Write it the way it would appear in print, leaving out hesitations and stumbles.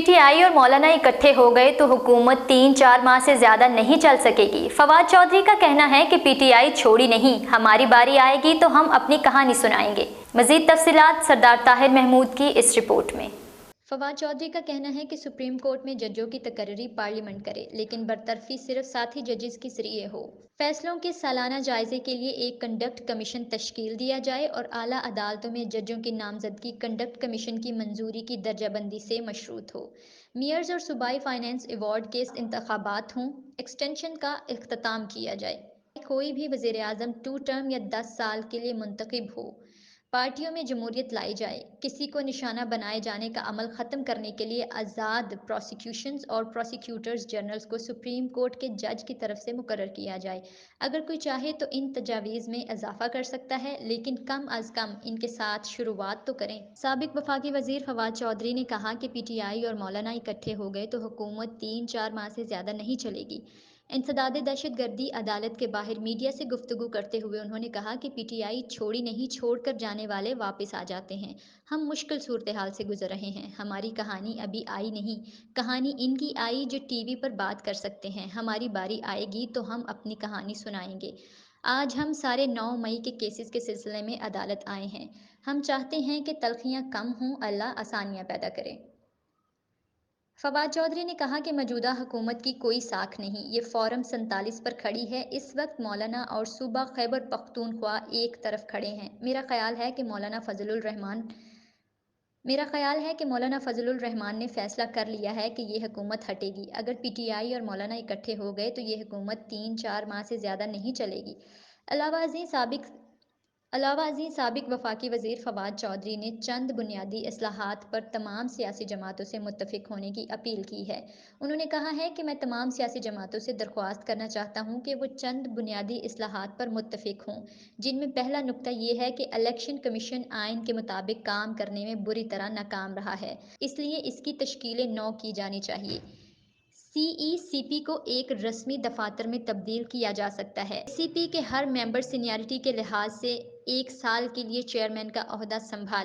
P T I اور مولانا اکٹھے ہو گئے تو حکومت 3-4 ماہ سے زیادہ نہیں چل سکے گی۔ فواد چودھری کا کہنا ہے کہ پی ٹی آئی چھوڑی نہیں، ہماری باری آئے گی تو ہم اپنی کہانی سنائیں گے۔ مزید تفصیلات سردار طاہر محمود کی اس رپورٹ میں۔ فواد چودھری کا کہنا ہے کہ سپریم کورٹ میں ججوں کی تقرری پارلیمنٹ کرے، لیکن برطرفی صرف ساتھی ججز کے ذریعے ہو۔ فیصلوں کے سالانہ جائزے کے لیے ایک کنڈکٹ کمیشن تشکیل دیا جائے اور اعلیٰ عدالتوں میں ججوں کی نامزدگی کنڈکٹ کمیشن کی منظوری کی درجہ بندی سے مشروط ہو۔ میئرز اور صوبائی فائنانس ایوارڈ کے انتخابات ہوں، ایکسٹینشن کا اختتام کیا جائے۔ کوئی بھی وزیر اعظم 2 ٹرم یا 10 سال کے لیے منتخب ہو۔ پارٹیوں میں جمہوریت لائی جائے۔ کسی کو نشانہ بنائے جانے کا عمل ختم کرنے کے لیے آزاد پروسیکیوشنز اور پروسیکیوٹرز جنرلز کو سپریم کورٹ کے جج کی طرف سے مقرر کیا جائے۔ اگر کوئی چاہے تو ان تجاویز میں اضافہ کر سکتا ہے، لیکن کم از کم ان کے ساتھ شروعات تو کریں۔ سابق وفاقی وزیر فواد چودھری نے کہا کہ پی ٹی آئی اور مولانا اکٹھے ہو گئے تو حکومت 3-4 ماہ سے زیادہ نہیں چلے گی۔ انسداد دہشت گردی عدالت کے باہر میڈیا سے گفتگو کرتے ہوئے انہوں نے کہا کہ پی ٹی آئی چھوڑی نہیں، چھوڑ کر جانے والے واپس آ جاتے ہیں۔ ہم مشکل صورتحال سے گزر رہے ہیں، ہماری کہانی ابھی آئی نہیں، کہانی ان کی آئی جو ٹی وی پر بات کر سکتے ہیں۔ ہماری باری آئے گی تو ہم اپنی کہانی سنائیں گے۔ آج ہم سارے 9 مئی کے کیسز کے سلسلے میں عدالت آئے ہیں۔ ہم چاہتے ہیں کہ تلخیاں کم ہوں، اللہ آسانیاں پیدا کرے۔ فواد چودھری نے کہا کہ موجودہ حکومت کی کوئی ساکھ نہیں، یہ فارم 47 پر کھڑی ہے۔ اس وقت مولانا اور صوبہ خیبر پختونخوا ایک طرف کھڑے ہیں۔ میرا خیال ہے کہ مولانا فضل الرحمان نے فیصلہ کر لیا ہے کہ یہ حکومت ہٹے گی۔ اگر پی ٹی آئی اور مولانا اکٹھے ہو گئے تو یہ حکومت 3-4 ماہ سے زیادہ نہیں چلے گی۔ علاوہ ازیں سابق وفاقی وزیر فواد چودھری نے چند بنیادی اصلاحات پر تمام سیاسی جماعتوں سے متفق ہونے کی اپیل کی ہے۔ انہوں نے کہا ہے کہ میں تمام سیاسی جماعتوں سے درخواست کرنا چاہتا ہوں کہ وہ چند بنیادی اصلاحات پر متفق ہوں، جن میں پہلا نکتہ یہ ہے کہ الیکشن کمیشن آئین کے مطابق کام کرنے میں بری طرح ناکام رہا ہے، اس لیے اس کی تشکیل نو کی جانی چاہیے۔ سی ای سی پی کو ایک رسمی دفاتر میں تبدیل کیا جا سکتا ہے۔ سی پی کے ہر ممبر سینیارٹی کے لحاظ سے 1 سال کے لیے چیئرمین کا عہدہ سنبھالے۔